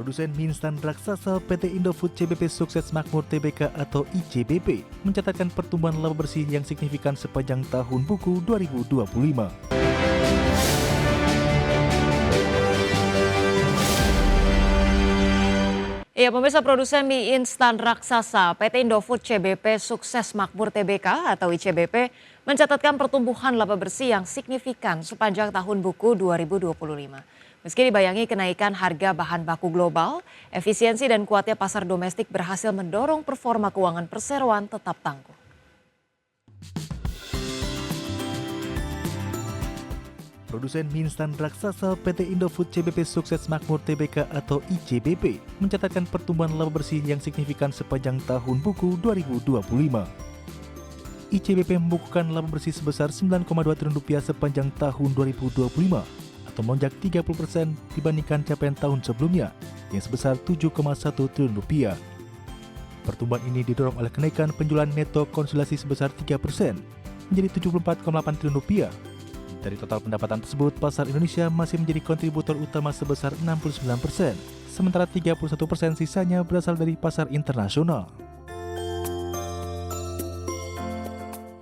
Produsen mie instan raksasa PT Indofood CBP Sukses Makmur Tbk atau ICBP mencatatkan pertumbuhan laba bersih yang signifikan sepanjang tahun buku 2025. Ya, pemirsa, produsen mie instan raksasa PT Indofood CBP Sukses Makmur Tbk atau ICBP mencatatkan pertumbuhan laba bersih yang signifikan sepanjang tahun buku 2025. Meski dibayangi kenaikan harga bahan baku global, efisiensi dan kuatnya pasar domestik berhasil mendorong performa keuangan perseroan tetap tangguh. Produsen mie instan raksasa PT Indofood CBP Sukses Makmur Tbk atau ICBP mencatatkan pertumbuhan laba bersih yang signifikan sepanjang tahun buku 2025. ICBP membukukan laba bersih sebesar Rp9,2 triliun sepanjang tahun 2025 atau melonjak 30% dibandingkan capaian tahun sebelumnya yang sebesar Rp7,1 triliun. Pertumbuhan ini didorong oleh kenaikan penjualan neto konsolidasi sebesar 3% menjadi Rp74,8 triliun. Dari total pendapatan tersebut, pasar Indonesia masih menjadi kontributor utama sebesar 69%, sementara 31% sisanya berasal dari pasar internasional.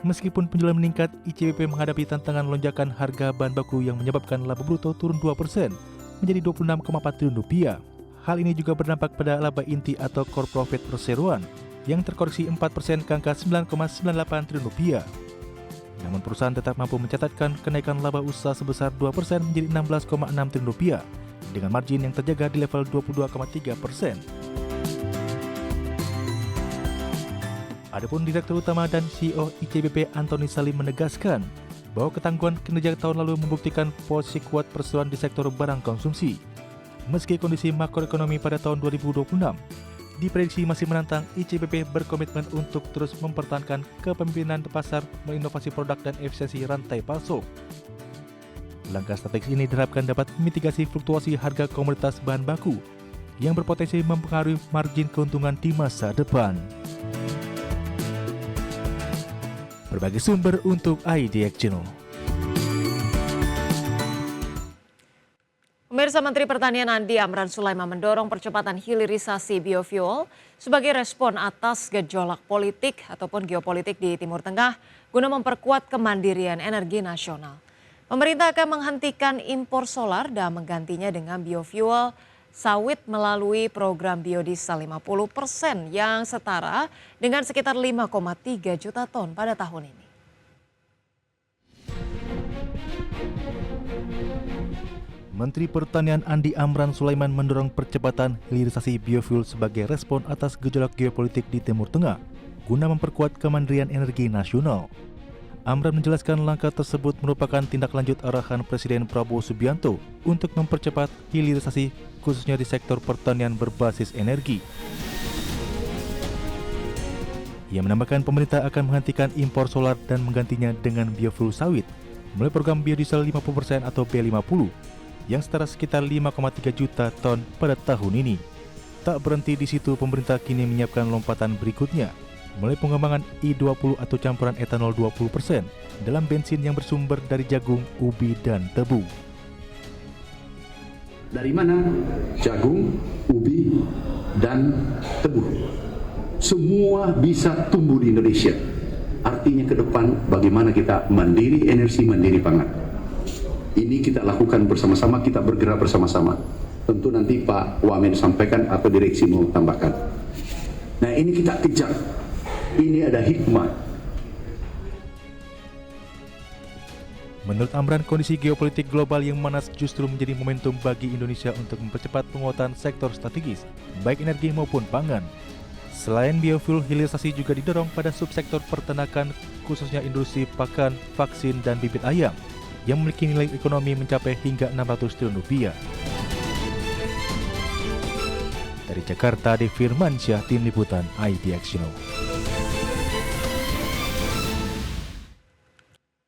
Meskipun penjualan meningkat, ICBP menghadapi tantangan lonjakan harga bahan baku yang menyebabkan laba bruto turun 2% menjadi Rp26,4 triliun. Hal ini juga berdampak pada laba inti atau core profit perseroan yang terkoreksi 4% ke angka Rp9,98 triliun. Namun perusahaan tetap mampu mencatatkan kenaikan laba usaha sebesar 2% menjadi Rp16,6 triliun dengan margin yang terjaga di level 22,3%. Adapun Direktur Utama dan CEO ICBP Antoni Salim menegaskan bahwa ketangguhan kinerja tahun lalu membuktikan posisi kuat perseroan di sektor barang konsumsi. Meski kondisi makroekonomi pada tahun 2026 diprediksi masih menantang, ICBP berkomitmen untuk terus mempertahankan kepemimpinan pasar, menginovasi produk dan efisiensi rantai pasok. Langkah strategis ini diharapkan dapat memitigasi fluktuasi harga komoditas bahan baku yang berpotensi mempengaruhi margin keuntungan di masa depan. Berbagai sumber untuk IDX Channel. Pemirsa, Menteri Pertanian Andi Amran Sulaiman mendorong percepatan hilirisasi biofuel sebagai respon atas gejolak politik ataupun geopolitik di Timur Tengah guna memperkuat kemandirian energi nasional. Pemerintah akan menghentikan impor solar dan menggantinya dengan biofuel sawit melalui program biodiesel 50% yang setara dengan sekitar 5,3 juta ton pada tahun ini. Menteri Pertanian Andi Amran Sulaiman mendorong percepatan hilirisasi biofuel sebagai respon atas gejolak geopolitik di Timur Tengah guna memperkuat kemandirian energi nasional. Amran menjelaskan langkah tersebut merupakan tindak lanjut arahan Presiden Prabowo Subianto untuk mempercepat hilirisasi khususnya di sektor pertanian berbasis energi. Ia menambahkan pemerintah akan menghentikan impor solar dan menggantinya dengan biofuel sawit melalui program biodiesel 50% atau B50 yang setara sekitar 5,3 juta ton pada tahun ini. Tak berhenti di situ, pemerintah kini menyiapkan lompatan berikutnya melalui pengembangan I20 atau campuran etanol 20% dalam bensin yang bersumber dari jagung, ubi, dan tebu. Dari mana? Jagung, ubi, dan tebu. Semua bisa tumbuh di Indonesia. Artinya ke depan bagaimana kita mandiri energi, mandiri pangan. Ini kita lakukan bersama-sama, kita bergerak bersama-sama. Tentu nanti Pak Wamen sampaikan atau direksi mau tambahkan. Nah, ini kita kejar. Ini ada hikmah. Menurut Amran, kondisi geopolitik global yang memanas justru menjadi momentum bagi Indonesia untuk mempercepat penguatan sektor strategis, baik energi maupun pangan. Selain biofuel, hilirisasi juga didorong pada subsektor peternakan, khususnya industri pakan, vaksin, dan bibit ayam, yang memiliki nilai ekonomi mencapai hingga Rp600 triliun. Dari Jakarta, Dev Firmansyah, Tim Liputan IDX Channel.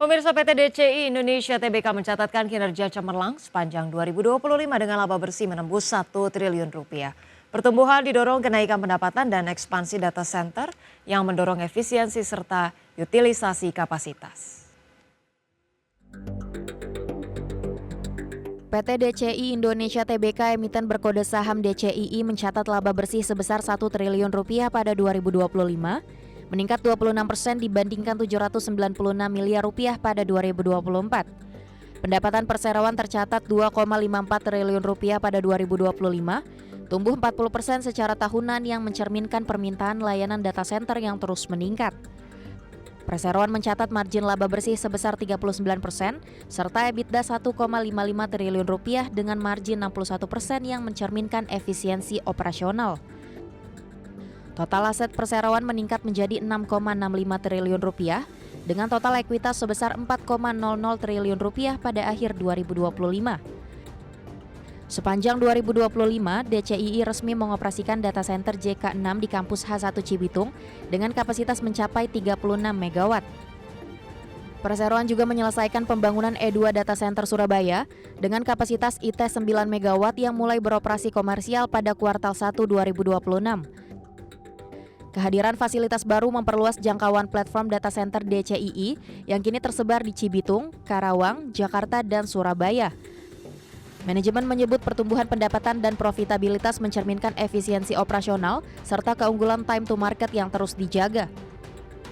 Pemirsa, PT DCI Indonesia Tbk mencatatkan kinerja cemerlang sepanjang 2025 dengan laba bersih menembus Rp1 triliun. Pertumbuhan didorong kenaikan pendapatan dan ekspansi data center yang mendorong efisiensi serta utilisasi kapasitas. PT DCI Indonesia Tbk emiten berkode saham DCII mencatat laba bersih sebesar 1 triliun rupiah pada 2025, meningkat 26% dibandingkan 796 miliar rupiah pada 2024. Pendapatan perseroan tercatat 2,54 triliun rupiah pada 2025, tumbuh 40% secara tahunan yang mencerminkan permintaan layanan data center yang terus meningkat. Perseroan mencatat margin laba bersih sebesar 39%, serta EBITDA 1,55 triliun rupiah dengan margin 61% yang mencerminkan efisiensi operasional. Total aset perseroan meningkat menjadi 6,65 triliun rupiah, dengan total ekuitas sebesar 4,00 triliun rupiah pada akhir 2025. Sepanjang 2025, DCII resmi mengoperasikan data center JK6 di kampus H1 Cibitung dengan kapasitas mencapai 36 MW. Perseroan juga menyelesaikan pembangunan E2 Data Center Surabaya dengan kapasitas IT 9 MW yang mulai beroperasi komersial pada kuartal 1 2026. Kehadiran fasilitas baru memperluas jangkauan platform data center DCII yang kini tersebar di Cibitung, Karawang, Jakarta, dan Surabaya. Manajemen menyebut pertumbuhan pendapatan dan profitabilitas mencerminkan efisiensi operasional serta keunggulan time to market yang terus dijaga.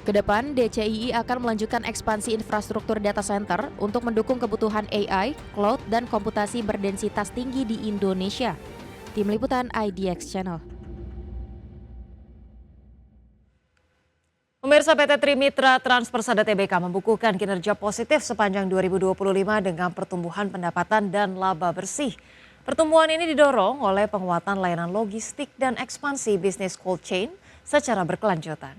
Kedepan, DCII akan melanjutkan ekspansi infrastruktur data center untuk mendukung kebutuhan AI, cloud, dan komputasi berdensitas tinggi di Indonesia. Tim Liputan IDX Channel. Pemirsa, PT Trimitra Transpersada Tbk membukukan kinerja positif sepanjang 2025 dengan pertumbuhan pendapatan dan laba bersih. Pertumbuhan ini didorong oleh penguatan layanan logistik dan ekspansi bisnis cold chain secara berkelanjutan.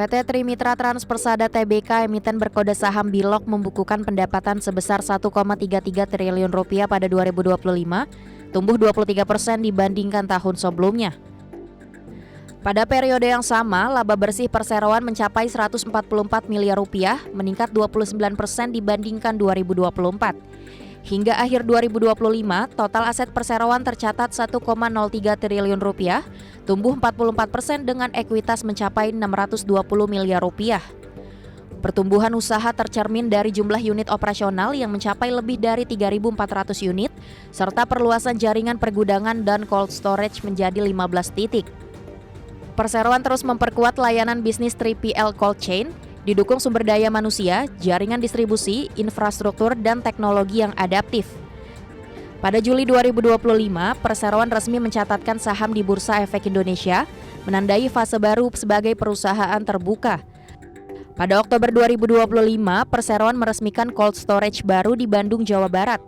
PT Trimitra Transpersada Tbk emiten berkode saham BILOG membukukan pendapatan sebesar 1,33 triliun rupiah pada 2025, tumbuh 23% dibandingkan tahun sebelumnya. Pada periode yang sama, laba bersih perseroan mencapai 144 miliar rupiah, meningkat 29% dibandingkan 2024. Hingga akhir 2025, total aset perseroan tercatat 1,03 triliun rupiah, tumbuh 44% dengan ekuitas mencapai 620 miliar rupiah. Pertumbuhan usaha tercermin dari jumlah unit operasional yang mencapai lebih dari 3.400 unit, serta perluasan jaringan pergudangan dan cold storage menjadi 15 titik. Perseroan terus memperkuat layanan bisnis 3PL cold chain, didukung sumber daya manusia, jaringan distribusi, infrastruktur, dan teknologi yang adaptif. Pada Juli 2025, Perseroan resmi mencatatkan saham di Bursa Efek Indonesia, menandai fase baru sebagai perusahaan terbuka. Pada Oktober 2025, Perseroan meresmikan cold storage baru di Bandung, Jawa Barat,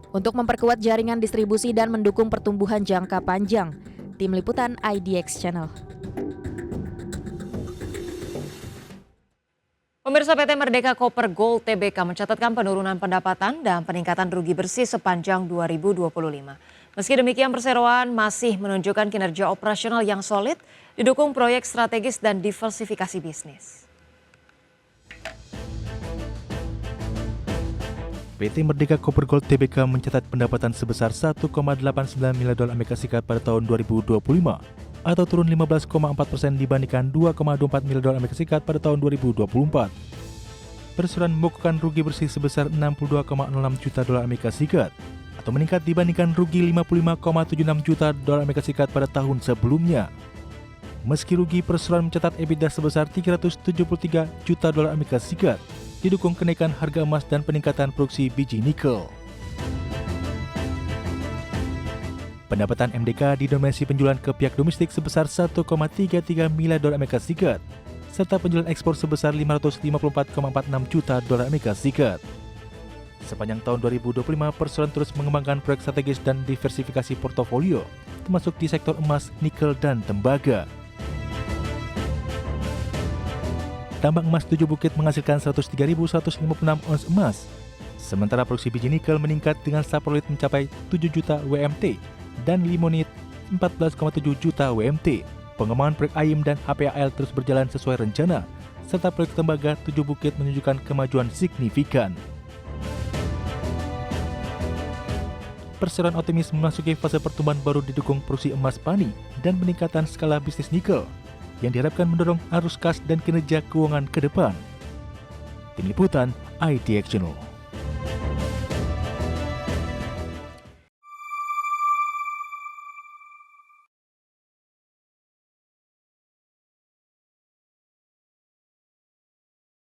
untuk memperkuat jaringan distribusi dan mendukung pertumbuhan jangka panjang. Tim Liputan IDX Channel. Pemirsa, PT Merdeka Copper Gold Tbk mencatatkan penurunan pendapatan dan peningkatan rugi bersih sepanjang 2025. Meski demikian, perseroan masih menunjukkan kinerja operasional yang solid, didukung proyek strategis dan diversifikasi bisnis. PT Merdeka Copper Gold Tbk mencatat pendapatan sebesar 1,89 miliar dolar Amerika Serikat pada tahun 2025, atau turun 15,4% dibandingkan 2,24 miliar dolar Amerika Serikat pada tahun 2024. Perseroan membukukan rugi bersih sebesar 62,06 juta dolar Amerika Serikat, atau meningkat dibandingkan rugi 55,76 juta dolar Amerika Serikat pada tahun sebelumnya. Meski rugi, perseroan mencatat EBITDA sebesar 373 juta dolar Amerika Serikat, didukung kenaikan harga emas dan peningkatan produksi biji nikel. Pendapatan MDK didominasi penjualan ke pihak domestik sebesar 1,33 miliar dolar Amerika Serikat, serta penjualan ekspor sebesar 554,46 juta dolar Amerika Serikat. Sepanjang tahun 2025, perseroan terus mengembangkan proyek strategis dan diversifikasi portofolio, termasuk di sektor emas, nikel, dan tembaga. Tambang emas 7 Bukit menghasilkan 103.156 ons emas, sementara produksi biji nikel meningkat dengan saprolit mencapai 7 juta WMT dan limonit 14,7 juta WMT. Pengembangan proyek AIM dan HPAL terus berjalan sesuai rencana, serta proyek tembaga 7 Bukit menunjukkan kemajuan signifikan. Perseroan optimis memasuki fase pertumbuhan baru didukung produksi emas PANI dan peningkatan skala bisnis nikel, yang diharapkan mendorong arus kas dan kinerja keuangan ke depan. Tim Liputan IDX Channel.